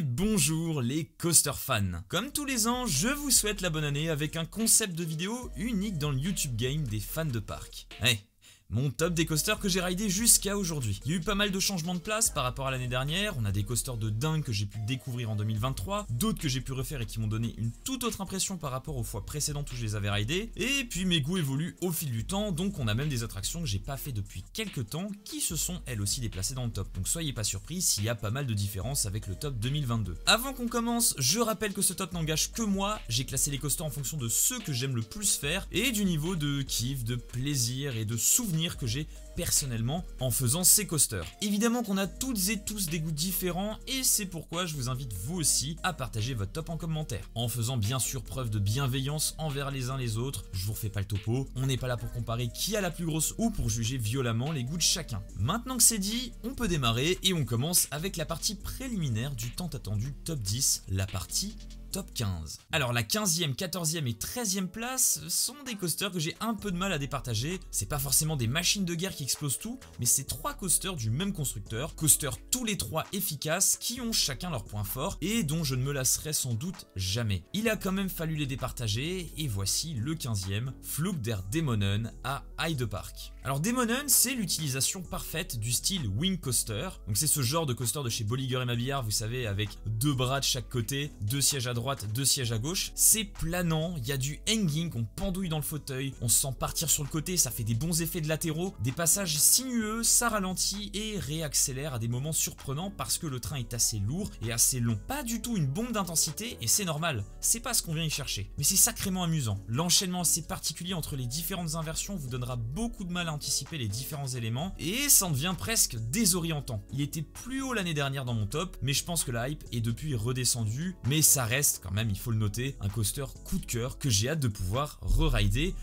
Et bonjour les coaster fans. Comme tous les ans, je vous souhaite la bonne année avec un concept de vidéo unique dans le YouTube game des fans de parc. Hey, mon top des coasters que j'ai ridé jusqu'à aujourd'hui. Il y a eu pas mal de changements de place par rapport à l'année dernière. On a des coasters de dingue que j'ai pu découvrir en 2023, d'autres que j'ai pu refaire et qui m'ont donné une toute autre impression par rapport aux fois précédentes où je les avais ridés. Et puis mes goûts évoluent au fil du temps, donc on a même des attractions que j'ai pas fait depuis quelques temps qui se sont elles aussi déplacées dans le top. Donc soyez pas surpris s'il y a pas mal de différences avec le top 2022. Avant qu'on commence, je rappelle que ce top n'engage que moi. J'ai classé les coasters en fonction de ceux que j'aime le plus faire et du niveau de kiff, de plaisir et de souvenirs que j'ai personnellement en faisant ces coasters. Évidemment qu'on a toutes et tous des goûts différents et c'est pourquoi je vous invite vous aussi à partager votre top en commentaire, en faisant bien sûr preuve de bienveillance envers les uns les autres. Je vous refais pas le topo, on n'est pas là pour comparer qui a la plus grosse ou pour juger violemment les goûts de chacun. Maintenant que c'est dit, on peut démarrer et on commence avec la partie préliminaire du tant attendu top 10, la partie top 15. Alors la 15e, 14e et 13e place sont des coasters que j'ai un peu de mal à départager. C'est pas forcément des machines de guerre qui explosent tout, mais c'est trois coasters du même constructeur, coasters tous les trois efficaces qui ont chacun leur point fort et dont je ne me lasserai sans doute jamais. Il a quand même fallu les départager et voici le 15e, Flug der Dämonen à Heide Park. Alors Dämonen, c'est l'utilisation parfaite du style wing coaster. Donc c'est ce genre de coaster de chez Bolliger & Mabillard, vous savez, avec deux bras de chaque côté, deux sièges à droite, deux sièges à gauche. C'est planant, il y a du hanging, on pendouille dans le fauteuil, on se sent partir sur le côté, ça fait des bons effets de latéraux, des passages sinueux, ça ralentit et réaccélère à des moments surprenants parce que le train est assez lourd et assez long. Pas du tout une bombe d'intensité et c'est normal, c'est pas ce qu'on vient y chercher. Mais c'est sacrément amusant. L'enchaînement assez particulier entre les différentes inversions vous donnera beaucoup de mal à anticiper les différents éléments et ça en devient presque désorientant. Il était plus haut l'année dernière dans mon top, mais je pense que la hype est depuis redescendue, mais ça reste quand même, il faut le noter, un coaster coup de cœur que j'ai hâte de pouvoir re-rider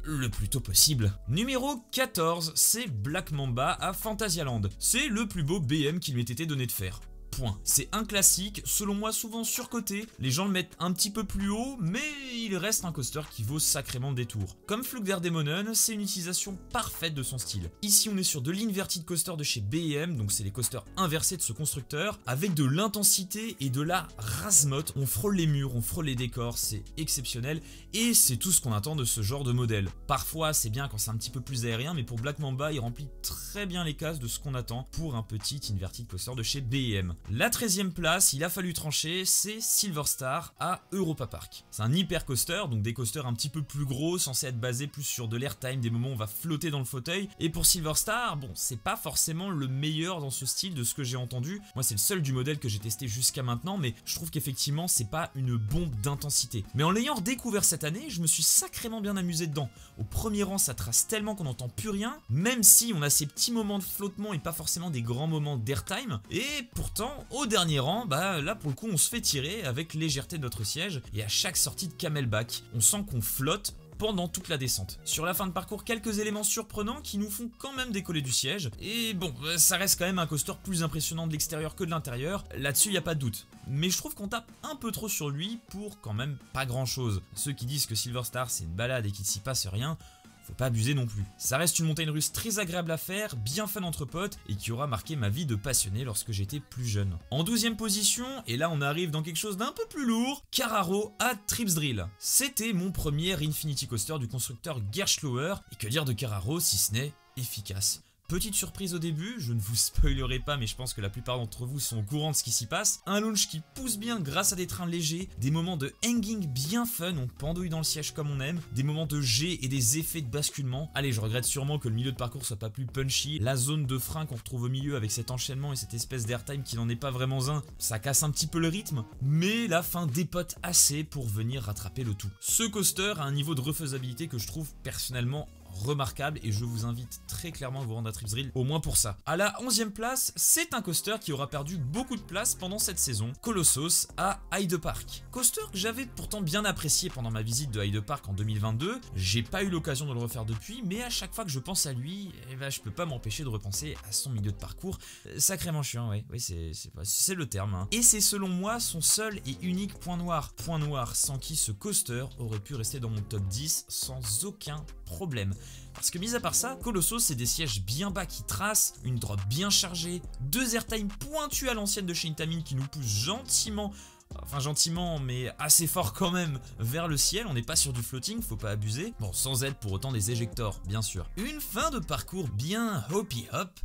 le plus tôt possible. Numéro 14, c'est Black Mamba à Phantasialand. C'est le plus beau BM qu'il m'ait été donné de faire. Point. C'est un classique, selon moi souvent surcoté, les gens le mettent un petit peu plus haut, mais il reste un coaster qui vaut sacrément le détour. Comme Flug der Dämonen, c'est une utilisation parfaite de son style. Ici on est sur de l'inverted coaster de chez BM, donc c'est les coasters inversés de ce constructeur, avec de l'intensité et de la rasemotte. On frôle les murs, on frôle les décors, c'est exceptionnel, et c'est tout ce qu'on attend de ce genre de modèle. Parfois c'est bien quand c'est un petit peu plus aérien, mais pour Black Mamba il remplit très bien les cases de ce qu'on attend pour un petit inverted coaster de chez BM. La 13e place, il a fallu trancher, c'est Silver Star à Europa Park. C'est un hyper coaster, donc des coasters un petit peu plus gros, censés être basés plus sur de l'airtime, des moments où on va flotter dans le fauteuil. Et pour Silver Star, bon, c'est pas forcément le meilleur dans ce style de ce que j'ai entendu. Moi, c'est le seul du modèle que j'ai testé jusqu'à maintenant, mais je trouve qu'effectivement, c'est pas une bombe d'intensité. Mais en l'ayant redécouvert cette année, je me suis sacrément bien amusé dedans. Au premier rang, ça trace tellement qu'on n'entend plus rien, même si on a ces petits moments de flottement et pas forcément des grands moments d'airtime. Et pourtant, au dernier rang, bah là pour le coup on se fait tirer avec légèreté de notre siège et à chaque sortie de camelback, on sent qu'on flotte pendant toute la descente. Sur la fin de parcours, quelques éléments surprenants qui nous font quand même décoller du siège. Et bon, ça reste quand même un coaster plus impressionnant de l'extérieur que de l'intérieur, là-dessus y a pas de doute. Mais je trouve qu'on tape un peu trop sur lui pour quand même pas grand chose. Ceux qui disent que Silver Star c'est une balade et qu'il s'y passe rien, faut pas abuser non plus. Ça reste une montagne russe très agréable à faire, bien fun entre potes et qui aura marqué ma vie de passionné lorsque j'étais plus jeune. En 12e position, et là on arrive dans quelque chose d'un peu plus lourd, Carraro à Trips Drill. C'était mon premier Infinity Coaster du constructeur Gerstlauer, et que dire de Carraro si ce n'est efficace. Petite surprise au début, je ne vous spoilerai pas mais je pense que la plupart d'entre vous sont au courant de ce qui s'y passe. Un launch qui pousse bien grâce à des trains légers, des moments de hanging bien fun, on pendouille dans le siège comme on aime, des moments de jet et des effets de basculement. Allez, je regrette sûrement que le milieu de parcours soit pas plus punchy. La zone de frein qu'on retrouve au milieu avec cet enchaînement et cette espèce d'airtime qui n'en est pas vraiment un, ça casse un petit peu le rythme, mais la fin dépote assez pour venir rattraper le tout. Ce coaster a un niveau de refaisabilité que je trouve personnellement remarquable et je vous invite très clairement à vous rendre à Trips Drill, au moins pour ça. À la 11e place, c'est un coaster qui aura perdu beaucoup de place pendant cette saison, Colossus à Heide Park. Coaster que j'avais pourtant bien apprécié pendant ma visite de Heide Park en 2022, j'ai pas eu l'occasion de le refaire depuis, mais à chaque fois que je pense à lui, eh ben, je peux pas m'empêcher de repenser à son milieu de parcours, sacrément chiant, oui c'est le terme. Hein. Et c'est selon moi son seul et unique point noir sans qui ce coaster aurait pu rester dans mon top 10 sans aucun problème. Parce que mis à part ça, Colossos c'est des sièges bien bas qui tracent, une drop bien chargée, 2 airtime pointus à l'ancienne de chez Intamin qui nous poussent gentiment, enfin gentiment mais assez fort quand même, vers le ciel. On n'est pas sur du floating, faut pas abuser. Bon, sans être pour autant des éjectors, bien sûr. Une fin de parcours bien hoppy hop.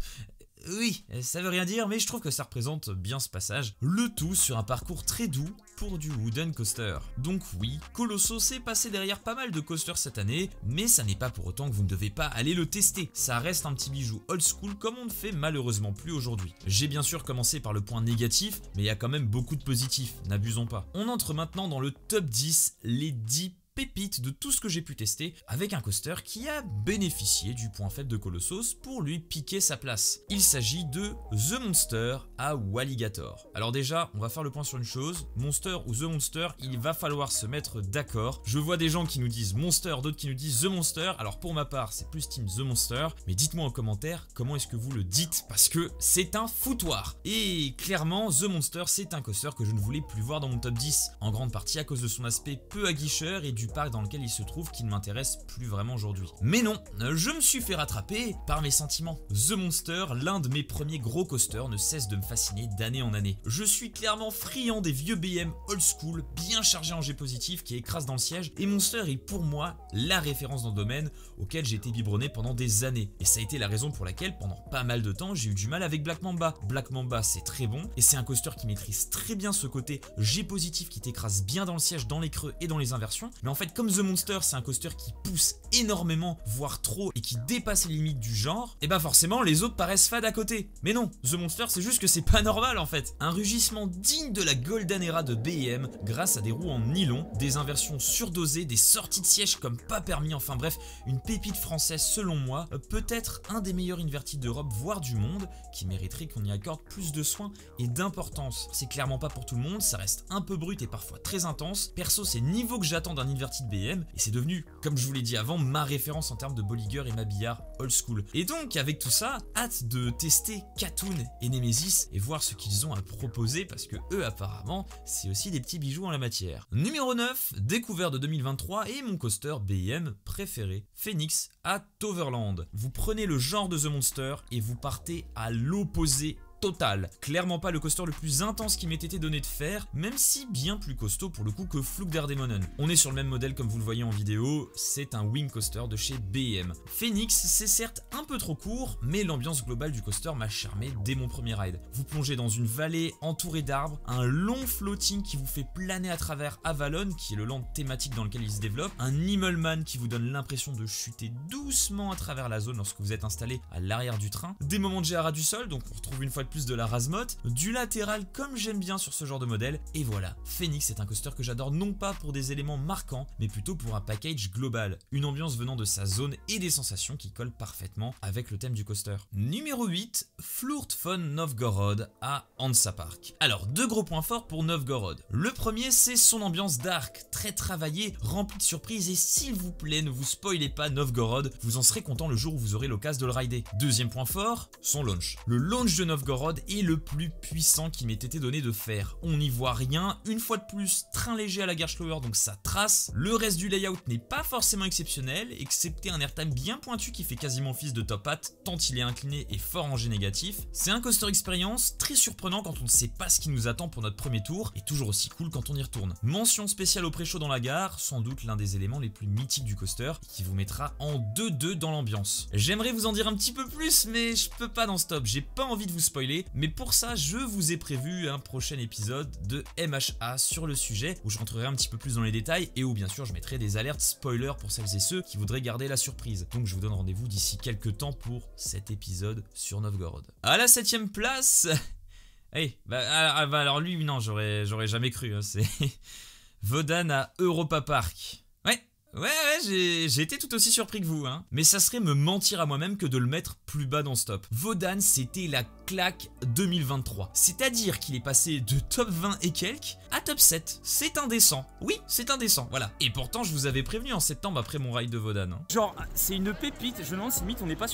Oui, ça veut rien dire, mais je trouve que ça représente bien ce passage. Le tout sur un parcours très doux pour du wooden coaster. Donc oui, Colossos est passé derrière pas mal de coasters cette année, mais ça n'est pas pour autant que vous ne devez pas aller le tester. Ça reste un petit bijou old school comme on ne fait malheureusement plus aujourd'hui. J'ai bien sûr commencé par le point négatif, mais il y a quand même beaucoup de positifs, n'abusons pas. On entre maintenant dans le top 10, les 10 pépites de tout ce que j'ai pu tester, avec un coaster qui a bénéficié du point faible de Colossos pour lui piquer sa place. Il s'agit de The Monster à Walligator. Alors déjà, on va faire le point sur une chose, Monster ou The Monster, il va falloir se mettre d'accord. Je vois des gens qui nous disent Monster, d'autres qui nous disent The Monster. Alors pour ma part, c'est plus team The Monster, mais dites-moi en commentaire comment est-ce que vous le dites, parce que c'est un foutoir. Et clairement, The Monster, c'est un coaster que je ne voulais plus voir dans mon top 10, en grande partie à cause de son aspect peu aguicheur et du parc dans lequel il se trouve qui ne m'intéresse plus vraiment aujourd'hui. Mais non, je me suis fait rattraper par mes sentiments. The Monster, l'un de mes premiers gros coasters, ne cesse de me fasciner d'année en année. Je suis clairement friand des vieux BM old school, bien chargés en G positif, qui écrasent dans le siège, et Monster est pour moi la référence dans le domaine auquel j'ai été biberonné pendant des années. Et ça a été la raison pour laquelle pendant pas mal de temps j'ai eu du mal avec Black Mamba. Black Mamba c'est très bon, et c'est un coaster qui maîtrise très bien ce côté G positif qui t'écrase bien dans le siège, dans les creux et dans les inversions. Mais en fait, comme The Monster c'est un coaster qui pousse énormément, voire trop, et qui dépasse les limites du genre, et bah forcément les autres paraissent fades à côté. Mais non, The Monster c'est juste que c'est pas normal en fait. Un rugissement digne de la Golden Era de BM grâce à des roues en nylon, des inversions surdosées, des sorties de siège comme pas permis, enfin bref, une pépite française selon moi, peut-être un des meilleurs invertis d'Europe voire du monde, qui mériterait qu'on y accorde plus de soins et d'importance. C'est clairement pas pour tout le monde, ça reste un peu brut et parfois très intense. Perso c'est le niveau que j'attends d'un inverti de BM, et c'est devenu, comme je vous l'ai dit avant, ma référence en termes de Bolliger et Mabillard old school. Et donc avec tout ça, hâte de tester Katoon et Nemesis et voir ce qu'ils ont à proposer, parce que eux apparemment c'est aussi des petits bijoux en la matière. Numéro 9, découvert de 2023 et mon coaster BM préféré, Phoenix à Toverland. Vous prenez le genre de The Monster et vous partez à l'opposé total. Clairement pas le coaster le plus intense qui m'ait été donné de faire, même si bien plus costaud pour le coup que Flug der Demonen. On est sur le même modèle comme vous le voyez en vidéo, c'est un wing coaster de chez BM. Phoenix, c'est certes un peu trop court, mais l'ambiance globale du coaster m'a charmé dès mon premier ride. Vous plongez dans une vallée entourée d'arbres, un long floating qui vous fait planer à travers Avalon, qui est le land thématique dans lequel il se développe, un Himmelmann qui vous donne l'impression de chuter doucement à travers la zone lorsque vous êtes installé à l'arrière du train, des moments de jet à ras du sol, donc on retrouve une fois de plus de la rasemotte, du latéral comme j'aime bien sur ce genre de modèle, et voilà, Phoenix est un coaster que j'adore non pas pour des éléments marquants, mais plutôt pour un package global, une ambiance venant de sa zone et des sensations qui collent parfaitement avec le thème du coaster. Numéro 8, Flurt von Novgorod à Hansa Park. Alors, deux gros points forts pour Novgorod. Le premier, c'est son ambiance dark, très travaillée, remplie de surprises, et s'il vous plaît, ne vous spoilez pas Novgorod, vous en serez content le jour où vous aurez l'occasion de le rider. Deuxième point fort, son launch. Le launch de Novgorod est le plus puissant qui m'ait été donné de faire. On n'y voit rien, une fois de plus, train léger à la Gerschlauer, donc ça trace. Le reste du layout n'est pas forcément exceptionnel, excepté un airtime bien pointu qui fait quasiment fils de top hat, tant il est incliné et fort en G négatif. C'est un coaster expérience très surprenant quand on ne sait pas ce qui nous attend pour notre premier tour, et toujours aussi cool quand on y retourne. Mention spéciale au pré-show dans la gare, sans doute l'un des éléments les plus mythiques du coaster, qui vous mettra en 2-2 dans l'ambiance. J'aimerais vous en dire un petit peu plus, mais je peux pas dans ce top, j'ai pas envie de vous spoiler, mais pour ça je vous ai prévu un prochain épisode de MHA sur le sujet, où je rentrerai un petit peu plus dans les détails, et où bien sûr je mettrai des alertes spoilers pour celles et ceux qui voudraient garder la surprise. Donc je vous donne rendez-vous d'ici quelques temps pour cet épisode sur Novgorod. À la 7ème place, hey, alors lui non, j'aurais jamais cru, hein, c'est Wodan à Europa Park. Ouais, j'ai été tout aussi surpris que vous, hein. Mais ça serait me mentir à moi-même que de le mettre plus bas dans ce top. Wodan, c'était la claque 2023. C'est-à-dire qu'il est passé de top 20 et quelques à top 7. C'est indécent. Oui, c'est indécent, voilà. Et pourtant, je vous avais prévenu en septembre après mon ride de Wodan, hein. Genre, c'est une pépite, je me demande si limite on n'est pas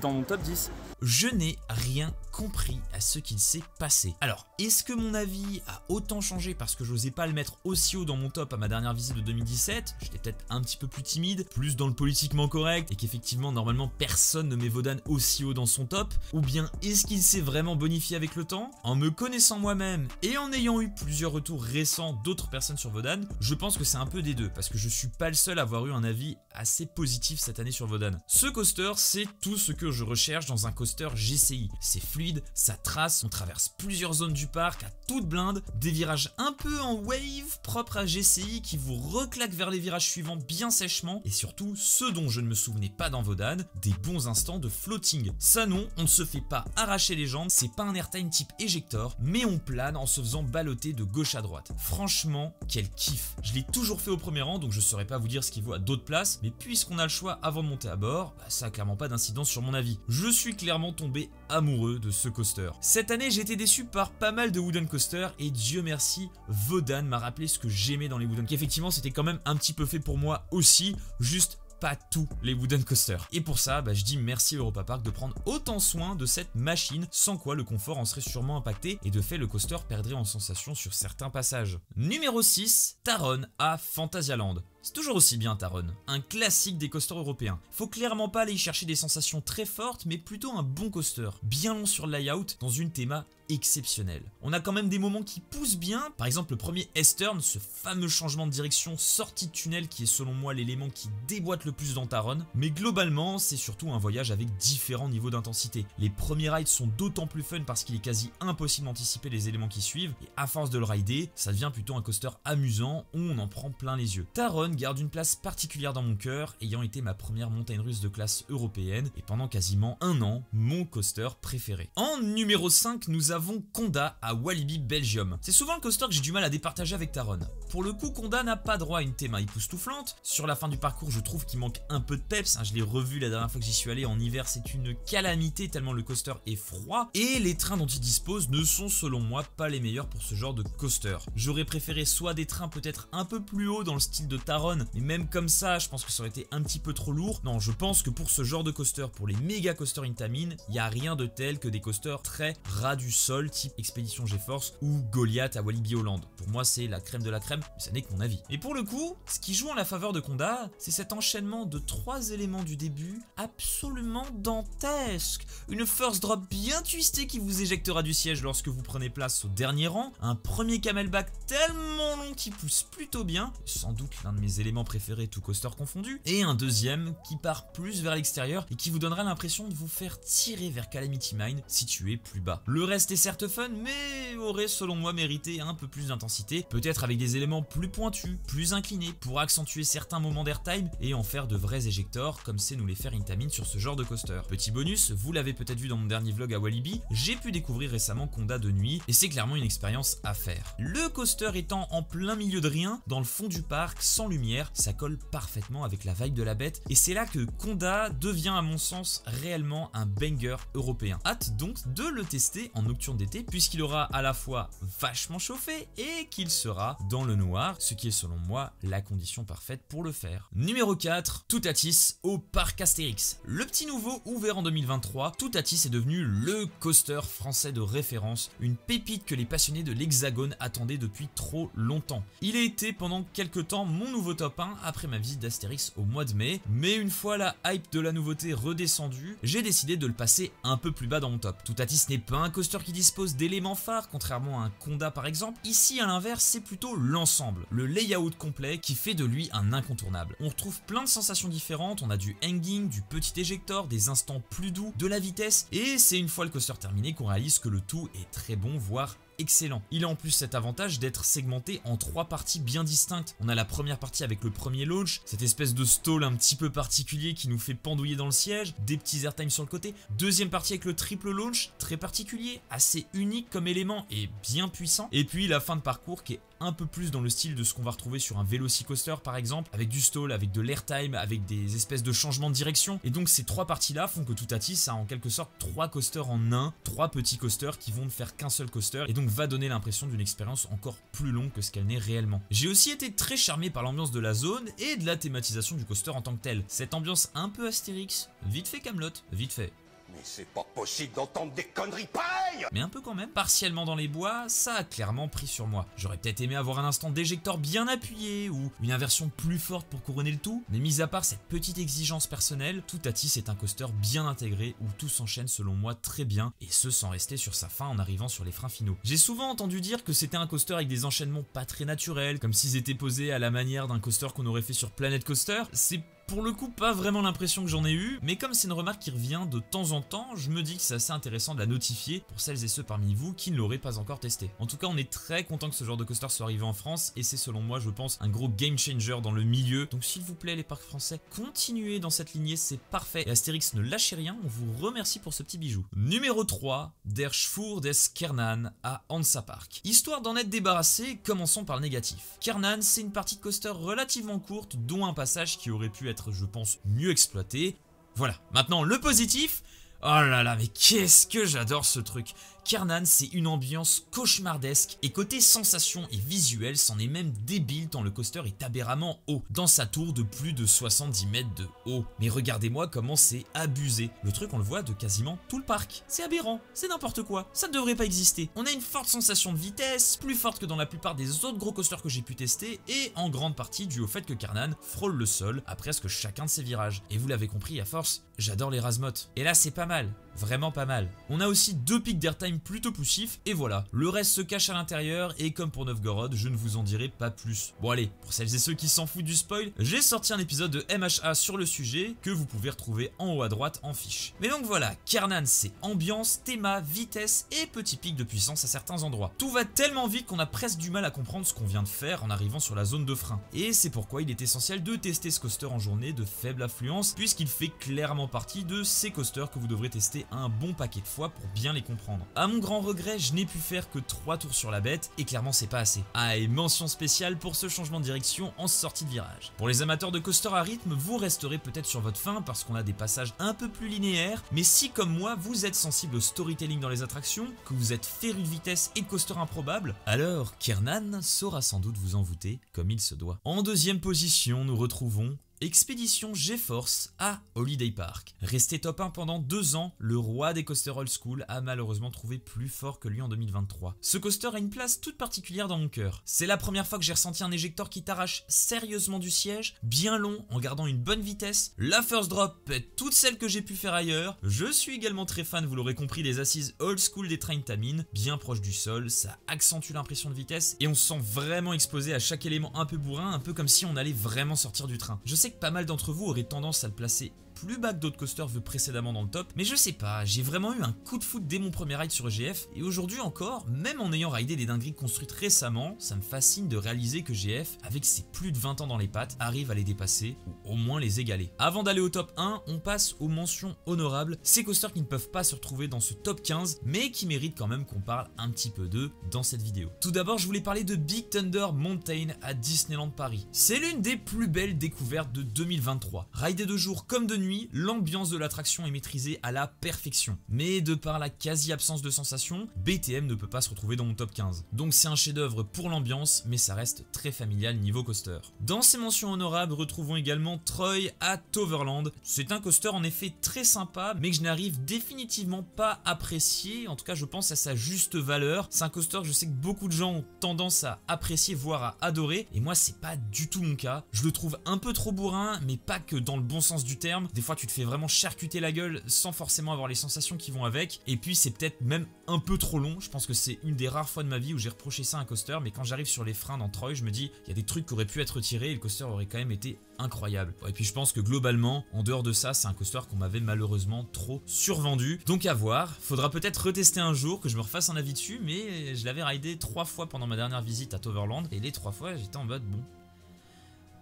dans mon top 10. Je n'ai rien compris à ce qu'il s'est passé. Alors, est-ce que mon avis a autant changé parce que j'osais pas le mettre aussi haut dans mon top à ma dernière visite de 2017? J'étais peut-être un petit peu plus timide, plus dans le politiquement correct, et qu'effectivement normalement personne ne met Wodan aussi haut dans son top? Ou bien est-ce qu'il s'est vraiment bonifié avec le temps? En me connaissant moi-même et en ayant eu plusieurs retours récents d'autres personnes sur Wodan, je pense que c'est un peu des deux, parce que je suis pas le seul à avoir eu un avis assez positif cette année sur Wodan. Ce coaster, c'est tout ce que je recherche dans un coaster GCI. C'est fluide, ça trace, on traverse plusieurs zones du parc à toute blinde, des virages un peu en wave propre à GCI qui vous reclaquent vers les virages suivants bien sèchement, et surtout, ce dont je ne me souvenais pas dans Wodan, des bons instants de floating. Ça non, on ne se fait pas arracher les jambes, c'est pas un airtime type éjector, mais on plane en se faisant balloter de gauche à droite. Franchement, quel kiff. Je l'ai toujours fait au premier rang, donc je saurais pas vous dire ce qu'il vaut à d'autres places, mais puisqu'on a le choix avant de monter à bord, ça a clairement pas d'incidence sur mon avis. Je suis clairement tombé amoureux de ce coaster. Cette année, j'ai été déçu par pas mal de wooden coasters, et Dieu merci, Wodan m'a rappelé ce que j'aimais dans les wooden, qu'effectivement c'était quand même un petit peu fait pour moi aussi, juste pas tous les wooden coasters. Et pour ça, je dis merci Europa Park de prendre autant soin de cette machine, sans quoi le confort en serait sûrement impacté, et de fait le coaster perdrait en sensation sur certains passages. Numéro 6, Taron à Phantasialand. C'est toujours aussi bien Taron, un classique des coasters européens. Faut clairement pas aller y chercher des sensations très fortes, mais plutôt un bon coaster, bien long sur le layout, dans une théma exceptionnelle. On a quand même des moments qui poussent bien, par exemple le premier S-turn, ce fameux changement de direction sortie de tunnel qui est selon moi l'élément qui déboîte le plus dans Taron, mais globalement c'est surtout un voyage avec différents niveaux d'intensité. Les premiers rides sont d'autant plus fun parce qu'il est quasi impossible d'anticiper les éléments qui suivent, et à force de le rider, ça devient plutôt un coaster amusant où on en prend plein les yeux. Taron garde une place particulière dans mon cœur, ayant été ma première montagne russe de classe européenne, et pendant quasiment un an, mon coaster préféré. En numéro 5, nous avons Conda à Walibi Belgium. C'est souvent le coaster que j'ai du mal à départager avec Taron. Pour le coup, Conda n'a pas droit à une théma époustouflante. Sur la fin du parcours, je trouve qu'il manque un peu de peps. Je l'ai revu la dernière fois que j'y suis allé en hiver, c'est une calamité tellement le coaster est froid. Et les trains dont il dispose ne sont selon moi pas les meilleurs pour ce genre de coaster. J'aurais préféré soit des trains peut-être un peu plus hauts dans le style de Taron, mais même comme ça, je pense que ça aurait été un petit peu trop lourd. Non, je pense que pour ce genre de coaster, pour les méga coasters Intamin, il n'y a rien de tel que des coasters très ras du sol, type Expédition GeForce ou Goliath à Walibi Holland. Pour moi, c'est la crème de la crème, mais ça n'est que mon avis. Et pour le coup, ce qui joue en la faveur de Conda, c'est cet enchaînement de 3 éléments du début absolument dantesque. Une first drop bien twistée qui vous éjectera du siège lorsque vous prenez place au dernier rang, un premier camelback tellement long qui pousse plutôt bien, sans doute l'un de mes éléments préférés tout coaster confondu, et un deuxième qui part plus vers l'extérieur et qui vous donnera l'impression de vous faire tirer vers Calamity Mine situé plus bas. Le reste est certes fun, mais aurait selon moi mérité un peu plus d'intensité, peut-être avec des éléments plus pointus, plus inclinés, pour accentuer certains moments d'airtime et en faire de vrais éjectors comme c'est nous les faire Intamin sur ce genre de coaster. Petit bonus, vous l'avez peut-être vu dans mon dernier vlog à Walibi, j'ai pu découvrir récemment Conda de nuit et c'est clairement une expérience à faire. Le coaster étant en plein milieu de rien, dans le fond du parc, sans lumière, ça colle parfaitement avec la vibe de la bête et c'est là que Conda devient à mon sens réellement un banger européen. Hâte donc de le tester en nocturne d'été puisqu'il aura à la fois vachement chauffé et qu'il sera dans le noir, ce qui est selon moi la condition parfaite pour le faire. Numéro 4, Toutatis au parc Astérix. Le petit nouveau ouvert en 2023, Toutatis est devenu le coaster français de référence, une pépite que les passionnés de l'Hexagone attendaient depuis trop longtemps. Il a été pendant quelques temps mon nouveau top 1 après ma visite d'Astérix au mois de mai, mais une fois la hype de la nouveauté redescendue, j'ai décidé de le passer un peu plus bas dans mon top. Toutatis n'est pas un coaster qui dispose d'éléments phares, contrairement à un Conda par exemple. Ici à l'inverse, c'est plutôt l'ensemble, le layout complet qui fait de lui un incontournable. On retrouve plein de sensations différentes, on a du hanging, du petit éjector, des instants plus doux, de la vitesse, et c'est une fois le coaster terminé qu'on réalise que le tout est très bon, voire excellent. Il a en plus cet avantage d'être segmenté en 3 parties bien distinctes. On a la première partie avec le premier launch, cette espèce de stall un petit peu particulier qui nous fait pendouiller dans le siège, des petits airtime sur le côté. Deuxième partie avec le triple launch, très particulier, assez unique comme élément et bien puissant. Et puis la fin de parcours qui est un peu plus dans le style de ce qu'on va retrouver sur un Velocicoaster par exemple, avec du stall, avec de l'airtime, avec des espèces de changements de direction. Et donc ces 3 parties là font que Toutatis a en quelque sorte 3 coasters en un, 3 petits coasters qui vont ne faire qu'un seul coaster et donc va donner l'impression d'une expérience encore plus longue que ce qu'elle n'est réellement. J'ai aussi été très charmé par l'ambiance de la zone et de la thématisation du coaster en tant que tel. Cette ambiance un peu Astérix, vite fait Camelot, vite fait. Mais c'est pas possible d'entendre des conneries pareilles! Mais un peu quand même. Partiellement dans les bois, ça a clairement pris sur moi. J'aurais peut-être aimé avoir un instant d'éjecteur bien appuyé ou une inversion plus forte pour couronner le tout, mais mis à part cette petite exigence personnelle, Toutatis est un coaster bien intégré où tout s'enchaîne selon moi très bien, et ce sans rester sur sa fin en arrivant sur les freins finaux. J'ai souvent entendu dire que c'était un coaster avec des enchaînements pas très naturels, comme s'ils étaient posés à la manière d'un coaster qu'on aurait fait sur Planet Coaster. C'est pour le coup pas vraiment l'impression que j'en ai eu, mais comme c'est une remarque qui revient de temps en temps, je me dis que c'est assez intéressant de la notifier pour celles et ceux parmi vous qui ne l'auraient pas encore testé. En tout cas, on est très content que ce genre de coaster soit arrivé en France, et c'est selon moi, je pense, un gros game changer dans le milieu. Donc s'il vous plaît les parcs français, continuez dans cette lignée, c'est parfait. Et Astérix, ne lâchez rien, on vous remercie pour ce petit bijou. Numéro 3, Der Schwur des Kernan à Hansa Park. Histoire d'en être débarrassé, commençons par le négatif. Kernan, c'est une partie de coaster relativement courte, dont un passage qui aurait pu être, je pense, mieux exploité. Voilà, maintenant le positif. Oh là là, mais qu'est-ce que j'adore ce truc! Kernan, c'est une ambiance cauchemardesque, et côté sensation et visuel, c'en est même débile tant le coaster est aberramment haut, dans sa tour de plus de 70 mètres de haut. Mais regardez-moi comment c'est abusé. Le truc, on le voit de quasiment tout le parc. C'est aberrant, c'est n'importe quoi, ça ne devrait pas exister. On a une forte sensation de vitesse, plus forte que dans la plupart des autres gros coasters que j'ai pu tester, et en grande partie dû au fait que Kernan frôle le sol à presque chacun de ses virages. Et vous l'avez compris, à force, j'adore les Razmots. Et là, c'est pas mal. Vraiment pas mal. On a aussi 2 pics d'airtime plutôt poussifs, et voilà, le reste se cache à l'intérieur, et comme pour Novgorod, je ne vous en dirai pas plus. Bon allez, pour celles et ceux qui s'en foutent du spoil, j'ai sorti un épisode de MHA sur le sujet, que vous pouvez retrouver en haut à droite en fiche. Mais donc voilà, Kernan c'est ambiance, théma, vitesse et petits pics de puissance à certains endroits. Tout va tellement vite qu'on a presque du mal à comprendre ce qu'on vient de faire en arrivant sur la zone de frein. Et c'est pourquoi il est essentiel de tester ce coaster en journée de faible affluence, puisqu'il fait clairement partie de ces coasters que vous devrez tester un bon paquet de fois pour bien les comprendre. À mon grand regret, je n'ai pu faire que 3 tours sur la bête, et clairement c'est pas assez. Ah, et mention spéciale pour ce changement de direction en sortie de virage. Pour les amateurs de coaster à rythme, vous resterez peut-être sur votre faim parce qu'on a des passages un peu plus linéaires, mais si comme moi vous êtes sensible au storytelling dans les attractions, que vous êtes féru de vitesse et de coaster improbable, alors Kernan saura sans doute vous envoûter comme il se doit. En deuxième position, nous retrouvons Expédition GeForce à Holiday Park. Resté top 1 pendant 2 ans, le roi des coasters old school a malheureusement trouvé plus fort que lui en 2023. Ce coaster a une place toute particulière dans mon cœur. C'est la première fois que j'ai ressenti un éjecteur qui t'arrache sérieusement du siège, bien long, en gardant une bonne vitesse. La first drop pète toutes celles que j'ai pu faire ailleurs. Je suis également très fan, vous l'aurez compris, des assises old school des trains Tamin, bien proche du sol, ça accentue l'impression de vitesse et on se sent vraiment exposé à chaque élément un peu bourrin, un peu comme si on allait vraiment sortir du train. Je sais que pas mal d'entre vous auraient tendance à le placer plus bas que d'autres coasters vus précédemment dans le top, mais je sais pas, j'ai vraiment eu un coup de foot dès mon premier ride sur GF, et aujourd'hui encore, même en ayant ridé des dingueries construites récemment, ça me fascine de réaliser que GF, avec ses plus de 20 ans dans les pattes, arrive à les dépasser, ou au moins les égaler. Avant d'aller au top 1, on passe aux mentions honorables, ces coasters qui ne peuvent pas se retrouver dans ce top 15, mais qui méritent quand même qu'on parle un petit peu d'eux dans cette vidéo. Tout d'abord, je voulais parler de Big Thunder Mountain à Disneyland Paris. C'est l'une des plus belles découvertes de 2023. Ridé de jour comme de nuit, l'ambiance de l'attraction est maîtrisée à la perfection. Mais de par la quasi-absence de sensations, BTM ne peut pas se retrouver dans mon top 15. Donc c'est un chef-d'œuvre pour l'ambiance, mais ça reste très familial niveau coaster. Dans ces mentions honorables, retrouvons également Troy à Toverland. C'est un coaster en effet très sympa, mais que je n'arrive définitivement pas à apprécier. En tout cas, je pense à sa juste valeur. C'est un coaster que je sais que beaucoup de gens ont tendance à apprécier, voire à adorer. Et moi, c'est pas du tout mon cas. Je le trouve un peu trop bourrin, mais pas que dans le bon sens du terme. Des fois tu te fais vraiment charcuter la gueule sans forcément avoir les sensations qui vont avec, et puis c'est peut-être même un peu trop long. Je pense que c'est une des rares fois de ma vie où j'ai reproché ça à un coaster, mais quand j'arrive sur les freins dans Troy, je me dis il y a des trucs qui auraient pu être retirés et le coaster aurait quand même été incroyable. Et puis je pense que globalement, en dehors de ça, c'est un coaster qu'on m'avait malheureusement trop survendu, donc à voir. Faudra peut-être retester un jour, que je me refasse un avis dessus, mais je l'avais ridé 3 fois pendant ma dernière visite à Toverland, et les 3 fois j'étais en mode bon,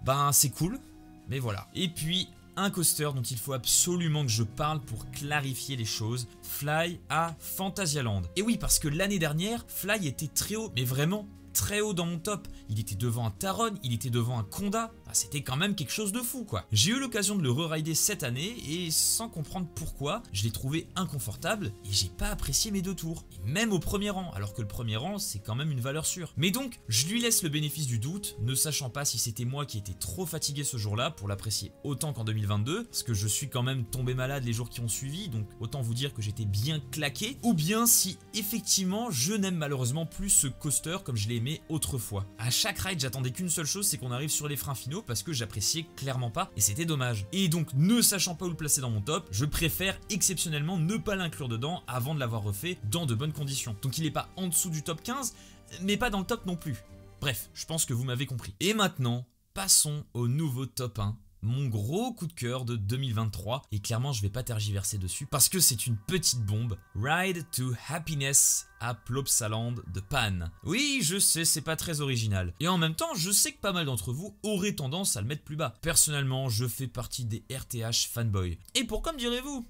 ben c'est cool, mais voilà. Et puis un coaster dont il faut absolument que je parle pour clarifier les choses, Fly à Phantasialand. Et oui, parce que l'année dernière, Fly était très haut, mais vraiment très haut dans mon top. Il était devant un Taron, il était devant un Conda. C'était quand même quelque chose de fou quoi. J'ai eu l'occasion de le re-rider cette année et sans comprendre pourquoi, je l'ai trouvé inconfortable et j'ai pas apprécié mes 2 tours. Et même au premier rang, alors que le premier rang c'est quand même une valeur sûre. Mais donc, je lui laisse le bénéfice du doute, ne sachant pas si c'était moi qui étais trop fatigué ce jour-là pour l'apprécier autant qu'en 2022, parce que je suis quand même tombé malade les jours qui ont suivi, donc autant vous dire que j'étais bien claqué, ou bien si effectivement je n'aime malheureusement plus ce coaster comme je l'ai aimé autrefois. À chaque ride, j'attendais qu'une seule chose, c'est qu'on arrive sur les freins finaux parce que j'appréciais clairement pas et c'était dommage. Et donc, ne sachant pas où le placer dans mon top, je préfère exceptionnellement ne pas l'inclure dedans avant de l'avoir refait dans de bonnes conditions. Donc il est pas en dessous du top 15, mais pas dans le top non plus. Bref, je pense que vous m'avez compris. Et maintenant, passons au nouveau top 1. Mon gros coup de cœur de 2023, et clairement je vais pas tergiverser dessus parce que c'est une petite bombe. Ride to Happiness à Plopsaland de Pan. Oui, je sais, c'est pas très original. Et en même temps, je sais que pas mal d'entre vous auraient tendance à le mettre plus bas. Personnellement, je fais partie des RTH fanboys. Et pourquoi me direz-vous ?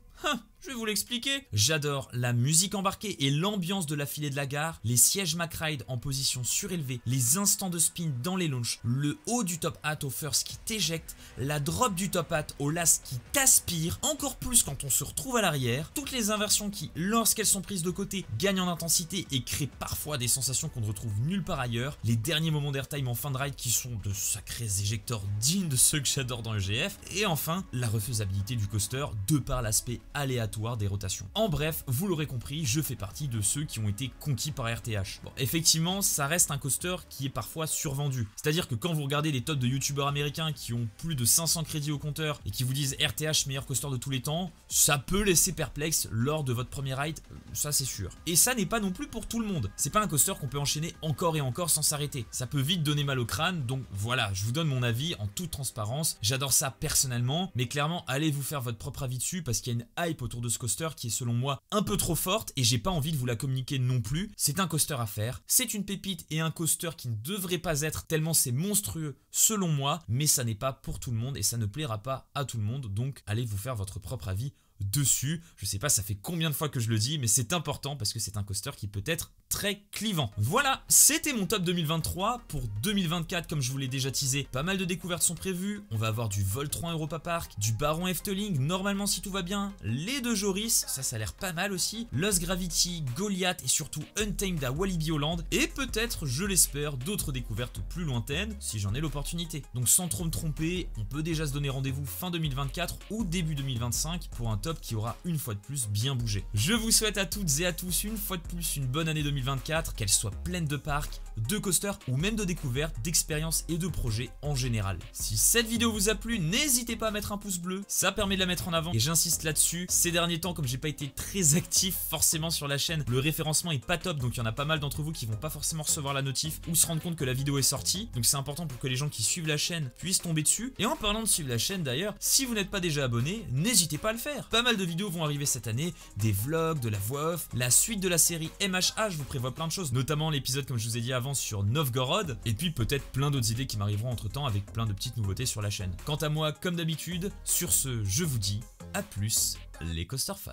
Je vais vous l'expliquer. J'adore la musique embarquée et l'ambiance de la filée de la gare, les sièges McRide en position surélevée, les instants de spin dans les launches, le haut du top hat au first qui t'éjecte, la drop du top hat au last qui t'aspire, encore plus quand on se retrouve à l'arrière, toutes les inversions qui, lorsqu'elles sont prises de côté, gagnent en intensité et créent parfois des sensations qu'on ne retrouve nulle part ailleurs, les derniers moments d'airtime en fin de ride qui sont de sacrés éjecteurs dignes de ceux que j'adore dans le GF, et enfin, la refaisabilité du coaster de par l'aspect aléatoire des rotations. En bref, vous l'aurez compris, je fais partie de ceux qui ont été conquis par RTH. Bon, effectivement, ça reste un coaster qui est parfois survendu. C'est-à-dire que quand vous regardez les tops de youtubeurs américains qui ont plus de 500 crédits au compteur et qui vous disent RTH meilleur coaster de tous les temps, ça peut laisser perplexe lors de votre premier ride, ça c'est sûr. Et ça n'est pas non plus pour tout le monde. C'est pas un coaster qu'on peut enchaîner encore et encore sans s'arrêter. Ça peut vite donner mal au crâne, donc voilà, je vous donne mon avis en toute transparence. J'adore ça personnellement, mais clairement, allez vous faire votre propre avis dessus parce qu'il y a une hype autour de ce coaster qui est selon moi un peu trop forte et j'ai pas envie de vous la communiquer non plus. C'est un coaster à faire, c'est une pépite et un coaster qui ne devrait pas être tellement c'est monstrueux selon moi, mais ça n'est pas pour tout le monde et ça ne plaira pas à tout le monde, donc allez vous faire votre propre avis dessus. Je sais pas ça fait combien de fois que je le dis, mais c'est important parce que c'est un coaster qui peut être très clivant. Voilà, c'était mon top 2023. Pour 2024, comme je vous l'ai déjà teasé, pas mal de découvertes sont prévues. On va avoir du Voltron Europa Park, du Baron Efteling, normalement si tout va bien, les 2 Joris, ça a l'air pas mal aussi, Lost Gravity, Goliath et surtout Untamed à Walibi Holland, et peut-être, je l'espère, d'autres découvertes plus lointaines, si j'en ai l'opportunité. Donc sans trop me tromper, on peut déjà se donner rendez-vous fin 2024 ou début 2025 pour un top qui aura une fois de plus bien bougé. Je vous souhaite à toutes et à tous une fois de plus une bonne année 2024, qu'elle soit pleine de parcs, de coasters ou même de découvertes, d'expériences et de projets en général. Si cette vidéo vous a plu, n'hésitez pas à mettre un pouce bleu, ça permet de la mettre en avant et j'insiste là-dessus. Ces derniers temps, comme j'ai pas été très actif forcément sur la chaîne, le référencement est pas top, donc il y en a pas mal d'entre vous qui vont pas forcément recevoir la notif ou se rendre compte que la vidéo est sortie, donc c'est important pour que les gens qui suivent la chaîne puissent tomber dessus. Et en parlant de suivre la chaîne d'ailleurs, si vous n'êtes pas déjà abonné, n'hésitez pas à le faire. Pas mal de vidéos vont arriver cette année, des vlogs, de la voix off, la suite de la série MHA, je vous prévois plein de choses, notamment l'épisode comme je vous ai dit avant sur Novgorod, et puis peut-être plein d'autres idées qui m'arriveront entre temps avec plein de petites nouveautés sur la chaîne. Quant à moi, comme d'habitude, sur ce, je vous dis à plus les coaster fans.